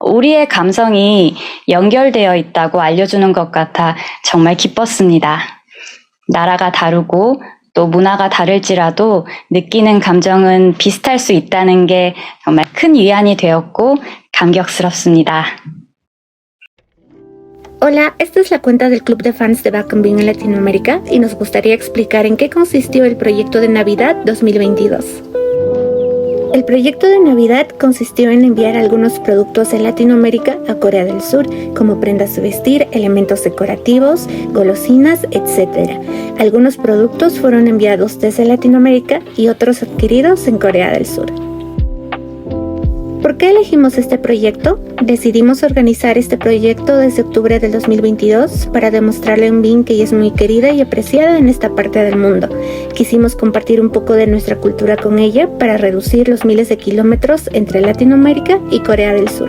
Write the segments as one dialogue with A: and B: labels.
A: 우리의 감성이 연결되어 있다고 알려주는 것 같아 정말 기뻤습니다. 나라가 다르고 또 문화가 다를지라도 느끼는 감정은 비슷할 수 있다는 게 정말 큰 위안이 되었고 감격스럽습니다.
B: Hola, esta es la cuenta del Club de Fans de Back & Bean en Latinoamérica y nos gustaría explicar en qué consistió el proyecto de Navidad 2022. El proyecto de Navidad consistió en enviar algunos productos de Latinoamérica a Corea del Sur, como prendas de vestir, elementos decorativos, golosinas, etc. Algunos productos fueron enviados desde Latinoamérica y otros adquiridos en Corea del Sur. ¿Por qué elegimos este proyecto? Decidimos organizar este proyecto desde octubre del 2022 para demostrarle a Eunbin que ella es muy querida y apreciada en esta parte del mundo. Quisimos compartir un poco de nuestra cultura con ella para reducir los miles de kilómetros entre Latinoamérica y Corea del Sur.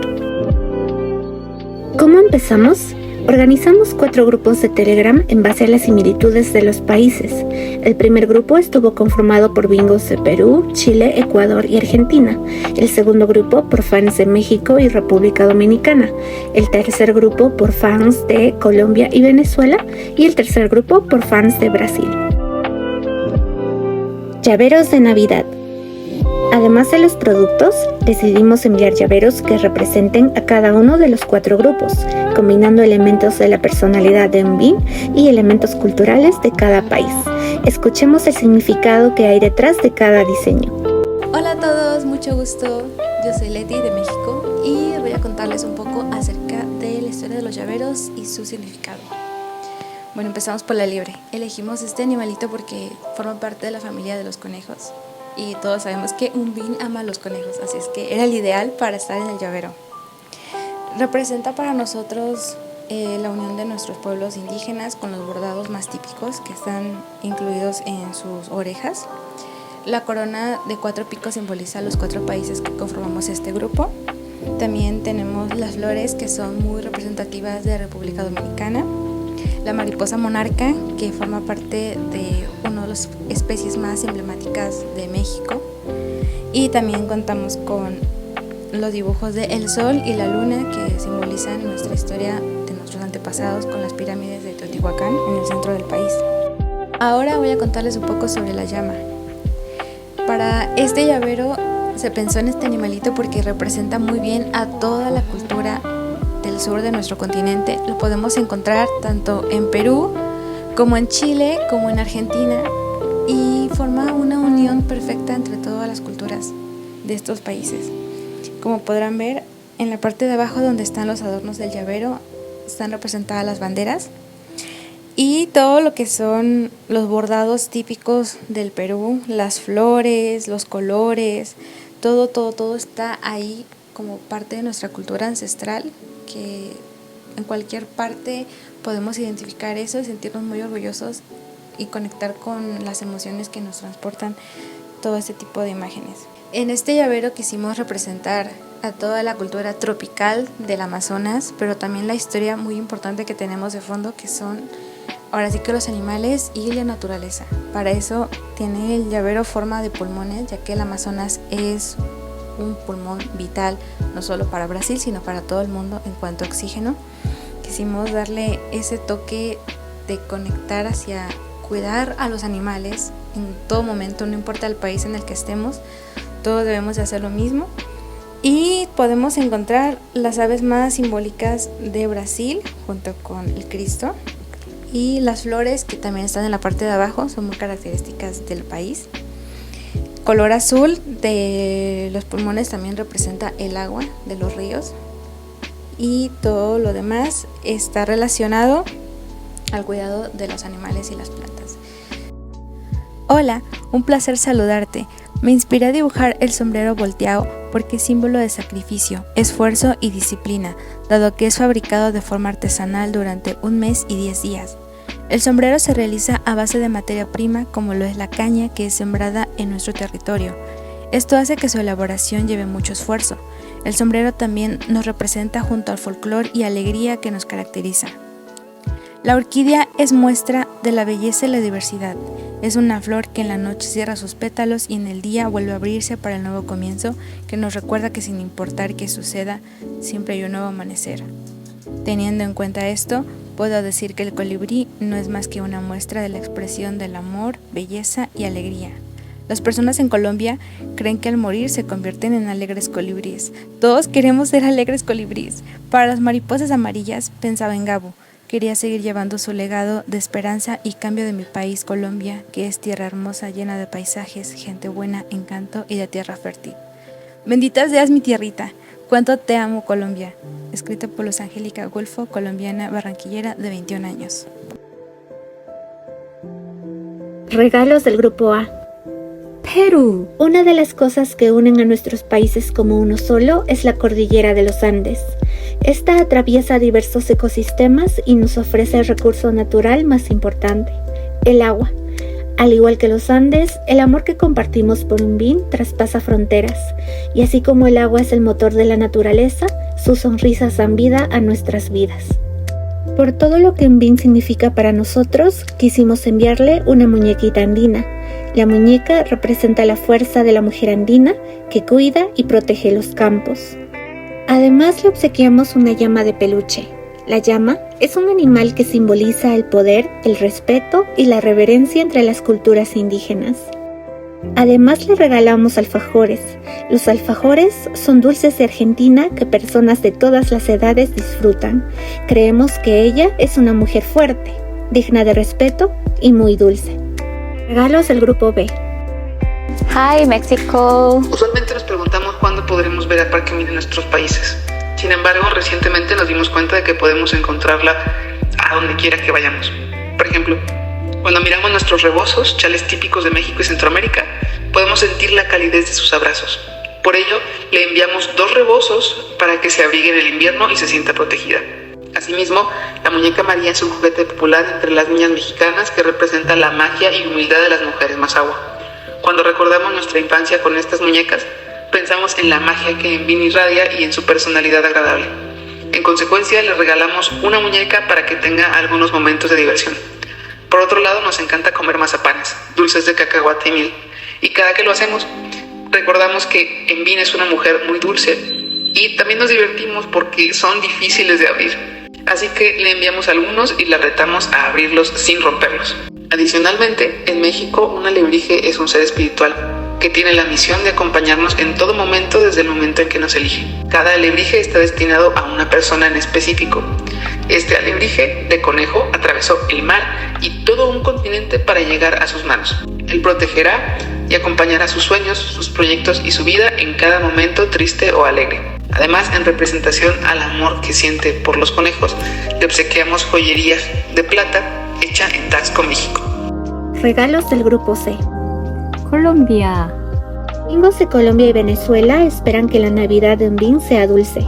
B: ¿Cómo empezamos? Organizamos 4 grupos de Telegram en base a las similitudes de los países. El primer grupo estuvo conformado por bingos de Perú, Chile, Ecuador y Argentina. El segundo grupo por fans de México y República Dominicana. El tercer grupo por fans de Colombia y Venezuela. Y el tercer grupo por fans de Brasil. Llaveros de Navidad. Además de los productos, decidimos enviar llaveros que representen a cada uno de los 4 grupos, combinando elementos de la personalidad de Eunbin y elementos culturales de cada país. Escuchemos el significado que hay detrás de cada diseño.
C: Hola a todos, mucho gusto. Yo soy Leti de México y voy a contarles un poco acerca de la historia de los llaveros y su significado. Bueno, empezamos por la liebre. Elegimos este animalito porque forma parte de la familia de los conejos. Y todos sabemos que Eunbin ama a los conejos, así es que era el ideal para estar en el llavero. Representa para nosotros la unión de nuestros pueblos indígenas con los bordados más típicos que están incluidos en sus orejas. La corona de 4 picos simboliza los 4 países que conformamos este grupo. También tenemos las flores que son muy representativas de República Dominicana. La mariposa monarca, que forma parte de una de las especies más emblemáticas de México. Y también contamos con los dibujos de el sol y la luna, que simbolizan nuestra historia de nuestros antepasados con las pirámides de Teotihuacán en el centro del país. Ahora voy a contarles un poco sobre la llama. Para este llavero se pensó en este animalito porque representa muy bien a toda la cultura del sur de nuestro continente. Lo podemos encontrar tanto en Perú como en Chile como en Argentina y forma una unión perfecta entre todas las culturas de estos países. Como podrán ver, en la parte de abajo donde están los adornos del llavero están representadas las banderas y todo lo que son los bordados típicos del Perú, las flores, los colores, todo está ahí como parte de nuestra cultura ancestral, que en cualquier parte podemos identificar eso y sentirnos muy orgullosos y conectar con las emociones que nos transportan todo este tipo de imágenes. En este llavero quisimos representar a toda la cultura tropical del Amazonas, pero también la historia muy importante que tenemos de fondo, que son ahora sí que los animales y la naturaleza. Para eso tiene el llavero forma de pulmones, ya que el Amazonas es un pulmón vital no solo para Brasil sino para todo el mundo en cuanto a oxígeno. Quisimos darle ese toque de conectar hacia cuidar a los animales en todo momento, no importa el país en el que estemos, todos debemos de hacer lo mismo. Y podemos encontrar las aves más simbólicas de Brasil junto con el Cristo, y las flores que también están en la parte de abajo son muy características del país. Color azul de los pulmones también representa el agua de los ríos, y todo lo demás está relacionado al cuidado de los animales y las plantas. Hola, un placer saludarte. Me inspiré a dibujar el sombrero volteado porque es símbolo de sacrificio, esfuerzo y disciplina, dado que es fabricado de forma artesanal durante 1 mes y 10 días. El sombrero se realiza a base de materia prima como lo es la caña, que es sembrada en nuestro territorio. Esto hace que su elaboración lleve mucho esfuerzo. El sombrero también nos representa junto al folclore y alegría que nos caracteriza. La orquídea es muestra de la belleza y la diversidad. Es una flor que en la noche cierra sus pétalos y en el día vuelve a abrirse para el nuevo comienzo, que nos recuerda que sin importar qué suceda, siempre hay un nuevo amanecer. Teniendo en cuenta esto, puedo decir que el colibrí no es más que una muestra de la expresión del amor, belleza y alegría. Las personas en Colombia creen que al morir se convierten en alegres colibríes. Todos queremos ser alegres colibríes. Para las mariposas amarillas, pensaba en Gabo. Quería seguir llevando su legado de esperanza y cambio de mi país, Colombia, que es tierra hermosa, llena de paisajes, gente buena, encanto y de tierra fértil. Bendita seas mi tierrita. Cuánto te amo, Colombia. Escrito por Luz Angélica Gulfo, colombiana barranquillera de 21 años.
B: Regalos del Grupo A. Perú. Una de las cosas que unen a nuestros países como uno solo es la cordillera de los Andes. Esta atraviesa diversos ecosistemas y nos ofrece el recurso natural más importante, el agua. Al igual que los Andes, el amor que compartimos por Umbín traspasa fronteras, y así como el agua es el motor de la naturaleza, sus sonrisas dan vida a nuestras vidas. Por todo lo que Umbín significa para nosotros, quisimos enviarle una muñequita andina. La muñeca representa la fuerza de la mujer andina que cuida y protege los campos. Además le obsequiamos una llama de peluche. La llama es un animal que simboliza el poder, el respeto y la reverencia entre las culturas indígenas. Además le regalamos alfajores. Los alfajores son dulces de Argentina que personas de todas las edades disfrutan. Creemos que ella es una mujer fuerte, digna de respeto y muy dulce. Regalos del Grupo B.
A: Hi, México.
D: Usualmente nos preguntamos cuándo podremos ver a Parque Umbín en nuestros países. Sin embargo, recientemente nos dimos cuenta de que podemos encontrarla a donde quiera que vayamos. Por ejemplo, cuando miramos nuestros rebozos, chales típicos de México y Centroamérica, podemos sentir la calidez de sus abrazos. Por ello, le enviamos 2 rebozos para que se abrigue en el invierno y se sienta protegida. Asimismo, la muñeca María es un juguete popular entre las niñas mexicanas que representa la magia y humildad de las mujeres Mazahua. Cuando recordamos nuestra infancia con estas muñecas, pensamos en la magia que Umbín irradia y en su personalidad agradable. En consecuencia, le regalamos una muñeca para que tenga algunos momentos de diversión. Por otro lado, nos encanta comer mazapanes, dulces de cacahuate y miel. Y cada que lo hacemos, recordamos que Umbín es una mujer muy dulce y también nos divertimos porque son difíciles de abrir. Así que le enviamos algunos y la retamos a abrirlos sin romperlos. Adicionalmente, en México, un alebrije es un ser espiritual que tiene la misión de acompañarnos en todo momento desde el momento en que nos elige. Cada alebrije está destinado a una persona en específico. Este alebrije de conejo atravesó el mar y todo un continente para llegar a sus manos. Él protegerá y acompañará sus sueños, sus proyectos y su vida en cada momento triste o alegre. Además, en representación al amor que siente por los conejos, le obsequiamos joyería de plata hecha en Taxco, México.
B: Regalos del Grupo C.
A: Colombia.
B: Amigos de Colombia y Venezuela esperan que la Navidad de Umbín sea dulce.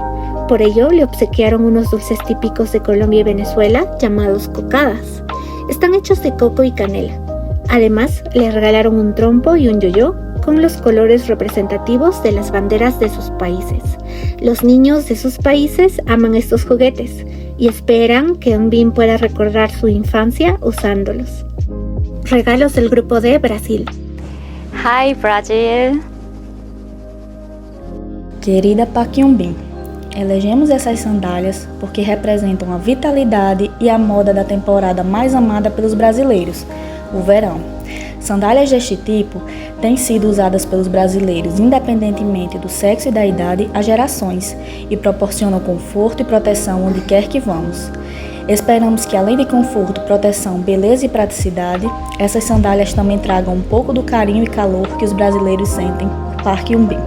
B: Por ello, le obsequiaron unos dulces típicos de Colombia y Venezuela llamados cocadas. Están hechos de coco y canela. Además, le regalaron un trompo y un yoyo con los colores representativos de las banderas de sus países. Los niños de sus países aman estos juguetes y esperan que Umbín pueda recordar su infancia usándolos. Regalos del Grupo D, Brasil.
A: Hi, Brasil.
E: Querida Parque Umbín, elegemos essas sandálias porque representam a vitalidade e a moda da temporada mais amada pelos brasileiros, o verão. Sandálias deste tipo têm sido usadas pelos brasileiros independentemente do sexo e da idade há gerações e proporcionam conforto e proteção onde quer que vamos. Esperamos que além de conforto, proteção, beleza e praticidade, essas sandálias também tragam um pouco do carinho e calor que os brasileiros sentem no Parque Umbín.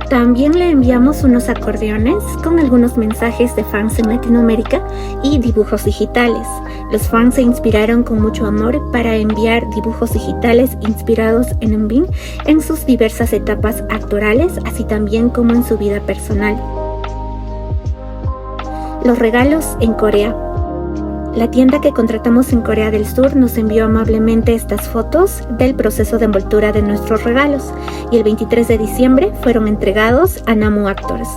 B: También le enviamos unos acordeones con algunos mensajes de fans en Latinoamérica y dibujos digitales. Los fans se inspiraron con mucho amor para enviar dibujos digitales inspirados en Umbín en sus diversas etapas actorales, así también como en su vida personal. Los regalos en Corea. La tienda que contratamos en Corea del Sur nos envió amablemente estas fotos del proceso de envoltura de nuestros regalos y el 23 de diciembre fueron entregados a Namu Actors.